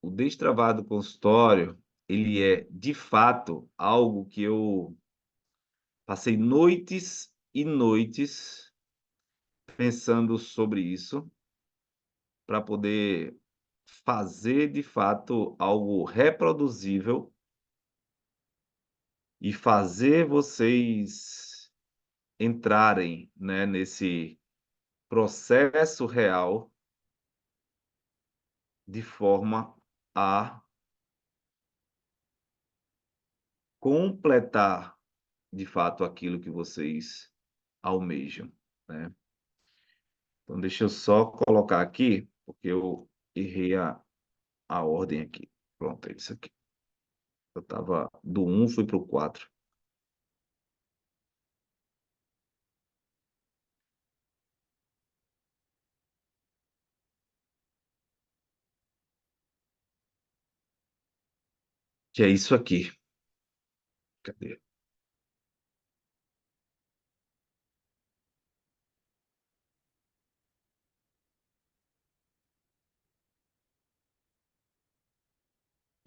O Destravar do Consultório, ele é, de fato, algo que eu passei noites e noites pensando sobre isso, para poder fazer, de fato, algo reproduzível e fazer vocês entrarem, né, nesse processo real, de forma a completar, de fato, aquilo que vocês almejam, né. Então deixa eu só colocar aqui, porque eu errei a ordem aqui. Pronto, é isso aqui. Eu estava do 1, fui para o 4. Que é isso aqui. Cadê?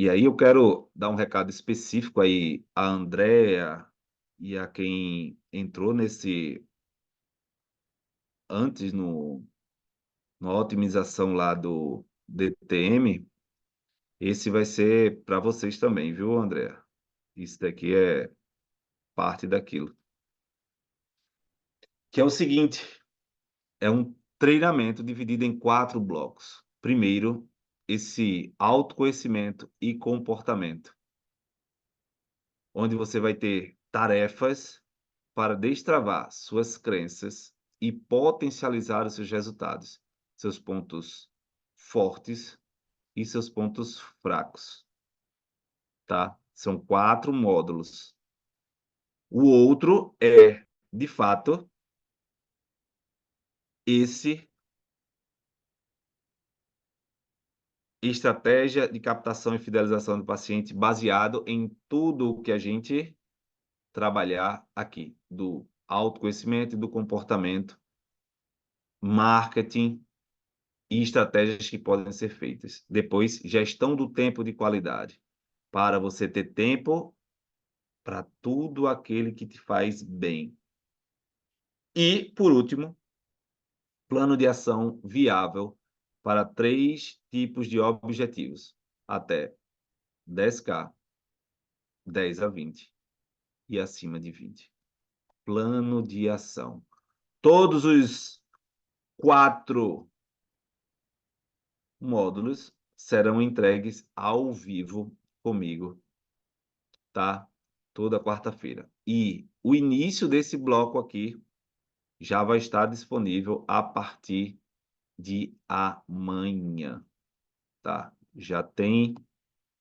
E aí eu quero dar um recado específico aí à Andrea e a quem entrou nesse antes no na otimização lá do DTM, esse vai ser para vocês também, viu, Andrea? Isso daqui é parte daquilo. Que é o seguinte, é um treinamento dividido em 4 blocos. Primeiro, esse autoconhecimento e comportamento, onde você vai ter tarefas para destravar suas crenças e potencializar os seus resultados, seus pontos fortes e seus pontos fracos, tá? São 4 módulos. O outro é, de fato, esse estratégia de captação e fidelização do paciente baseado em tudo o que a gente trabalhar aqui, do autoconhecimento e do comportamento, marketing e estratégias que podem ser feitas. Depois, gestão do tempo de qualidade, para você ter tempo para tudo aquele que te faz bem. E, por último, plano de ação viável para 3 tipos de objetivos, até 10K, 10 a 20 e acima de 20. Plano de ação. Todos os 4 módulos serão entregues ao vivo comigo, tá? Toda quarta-feira. E o início desse bloco aqui já vai estar disponível a partir de amanhã, tá? Já tem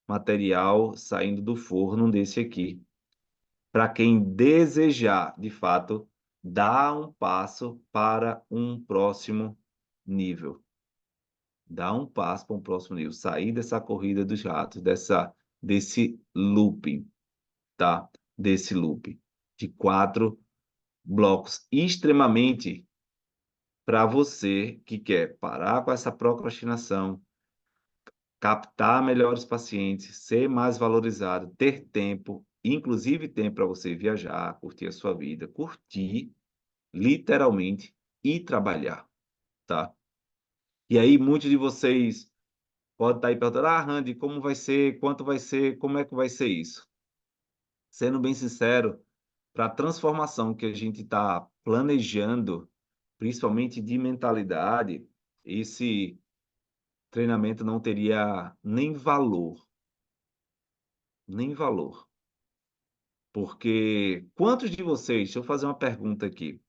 material saindo do forno desse aqui. Para quem desejar, de fato, dar um passo para um próximo nível. Dar um passo para um próximo nível. Sair dessa corrida dos ratos, desse looping, tá? Desse looping de 4 blocos extremamente para você que quer parar com essa procrastinação, captar melhores pacientes, ser mais valorizado, ter tempo, inclusive tempo para você viajar, curtir a sua vida, curtir literalmente e trabalhar, tá? E aí muitos de vocês podem estar aí perguntando: "Ah, Randy, como vai ser? Quanto vai ser? Como é que vai ser isso?" Sendo bem sincero, para a transformação que a gente está planejando, principalmente de mentalidade, esse treinamento não teria nem valor, nem valor. Porque quantos de vocês, deixa eu fazer uma pergunta aqui,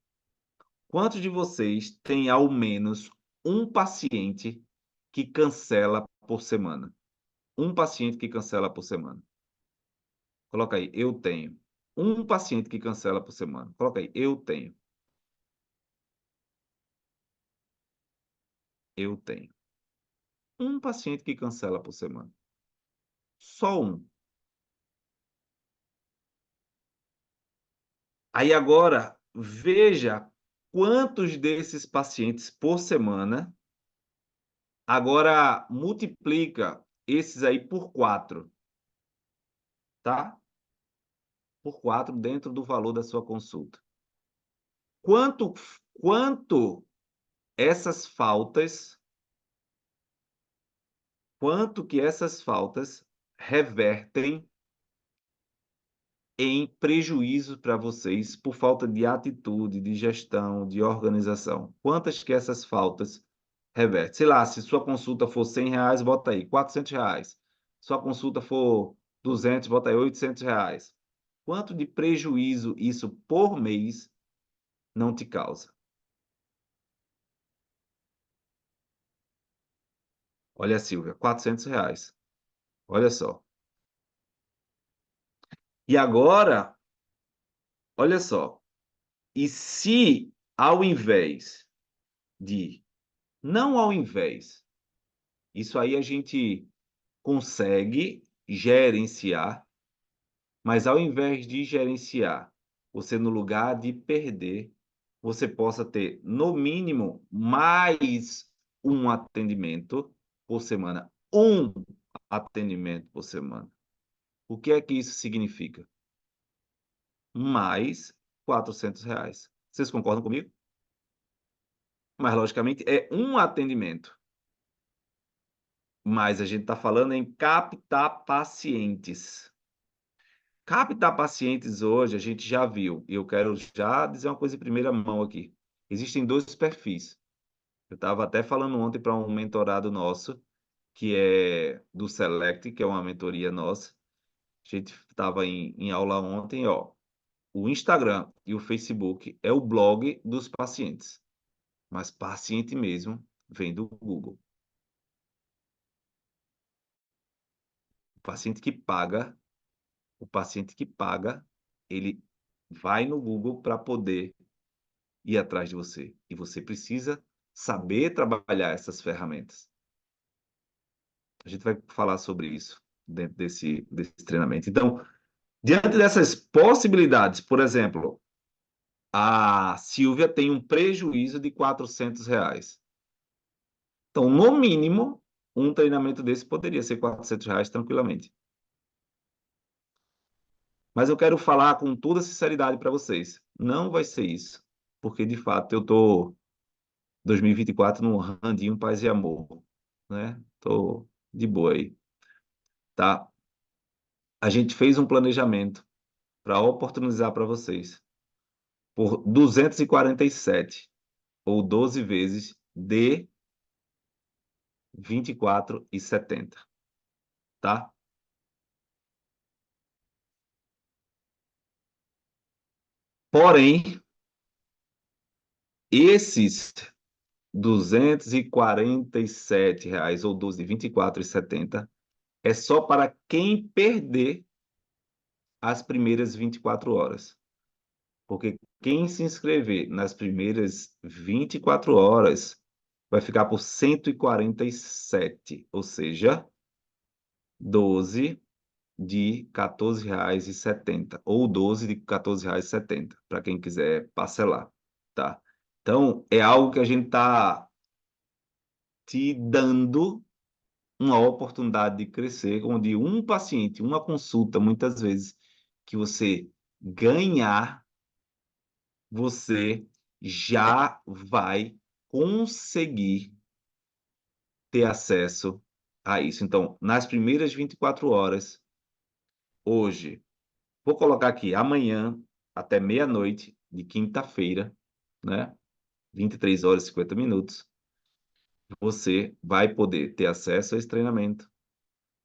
quantos de vocês têm ao menos um paciente que cancela por semana? Um paciente que cancela por semana. Coloca aí, eu tenho. Um paciente que cancela por semana. Coloca aí, eu tenho. Eu tenho. Um paciente que cancela por semana. Só um. Aí agora, veja quantos desses pacientes por semana. Agora multiplica esses aí por 4, tá? Por 4 dentro do valor da sua consulta. Quanto essas faltas, quanto que essas faltas revertem em prejuízo para vocês por falta de atitude, de gestão, de organização? Quantas que essas faltas revertem? Sei lá, se sua consulta for R$ 100, bota aí R$ 400. Sua consulta for 200, bota aí R$ 800. Quanto de prejuízo isso por mês não te causa? Olha, Silvia, R$ 400. Olha só. E agora, olha só. E se ao invés de, não ao invés, isso aí a gente consegue gerenciar, mas ao invés de gerenciar, você no lugar de perder, você possa ter no mínimo mais um atendimento por semana. Um atendimento por semana. O que é que isso significa? Mais R$ 400. Vocês concordam comigo? Mas, logicamente, é um atendimento. Mas a gente está falando em captar pacientes. Captar pacientes hoje, a gente já viu, e eu quero já dizer uma coisa em primeira mão aqui. Existem 2 perfis. Eu estava até falando ontem para um mentorado nosso, que é do Select, que é uma mentoria nossa. A gente estava em aula ontem, ó. o Instagram e o Facebook é o blog dos pacientes, mas paciente mesmo vem do Google. O paciente que paga, o paciente que paga, ele vai no Google para poder ir atrás de você. E você precisa saber trabalhar essas ferramentas. A gente vai falar sobre isso dentro desse treinamento. Então, diante dessas possibilidades, por exemplo, a Silvia tem um prejuízo de R$ 400. Então, no mínimo, um treinamento desse poderia ser R$ 400 tranquilamente. Mas eu quero falar com toda sinceridade para vocês. Não vai ser isso. Porque, de fato, eu estou 2024 num randinho paz e amor. Né? Tô de boa aí. Tá? A gente fez um planejamento para oportunizar para vocês por 247 ou 12 vezes de 24,70, tá? Porém, esses R$ 247 ou 12 de 24,70 é só para quem perder as primeiras 24 horas. Porque quem se inscrever nas primeiras 24 horas vai ficar por 147, ou seja, 12 de R$ 14,70 ou 12 de R$ 14,70 para quem quiser parcelar, tá? Então, é algo que a gente está te dando uma oportunidade de crescer, onde um paciente, uma consulta, muitas vezes, que você ganhar, você já vai conseguir ter acesso a isso. Então, nas primeiras 24 horas, hoje, vou colocar aqui, amanhã até meia-noite de quinta-feira, né? 23 horas e 50 minutos, você vai poder ter acesso a esse treinamento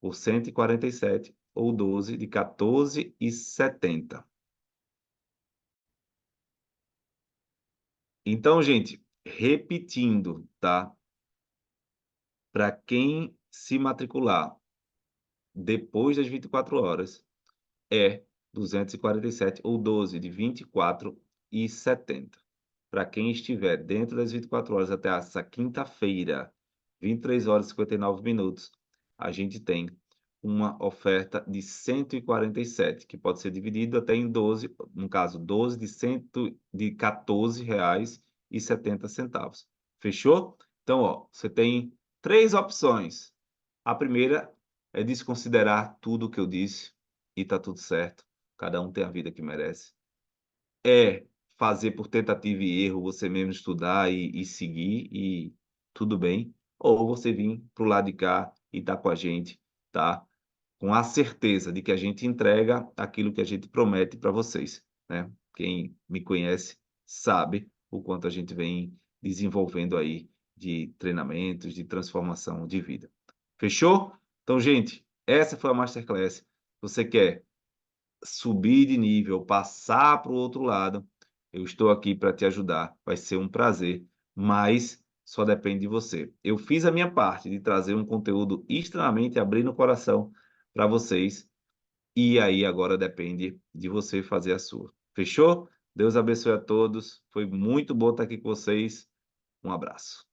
por 147 ou 12 de 14,70. Então, gente, repetindo, tá? Para quem se matricular depois das 24 horas, é 247 ou 12 de 24,70. Para quem estiver dentro das 24 horas até essa quinta-feira, 23 horas e 59 minutos, a gente tem uma oferta de 147, que pode ser dividido até em 12, no caso, 12 de R$ 14,70. Fechou? Então, ó, você tem três opções. A primeira é desconsiderar tudo o que eu disse e tá tudo certo. Cada um tem a vida que merece. É fazer por tentativa e erro, você mesmo estudar e seguir, e tudo bem. Ou você vir para o lado de cá e tá com a gente, tá? Com a certeza de que a gente entrega aquilo que a gente promete para vocês, né? Quem me conhece sabe o quanto a gente vem desenvolvendo aí de treinamentos, de transformação de vida. Fechou? Então, gente, essa foi a Masterclass. Você quer subir de nível, passar para o outro lado, eu estou aqui para te ajudar. Vai ser um prazer, mas só depende de você. Eu fiz a minha parte de trazer um conteúdo extremamente abrindo o coração para vocês, e aí agora depende de você fazer a sua. Fechou? Deus abençoe a todos. Foi muito bom estar aqui com vocês. Um abraço.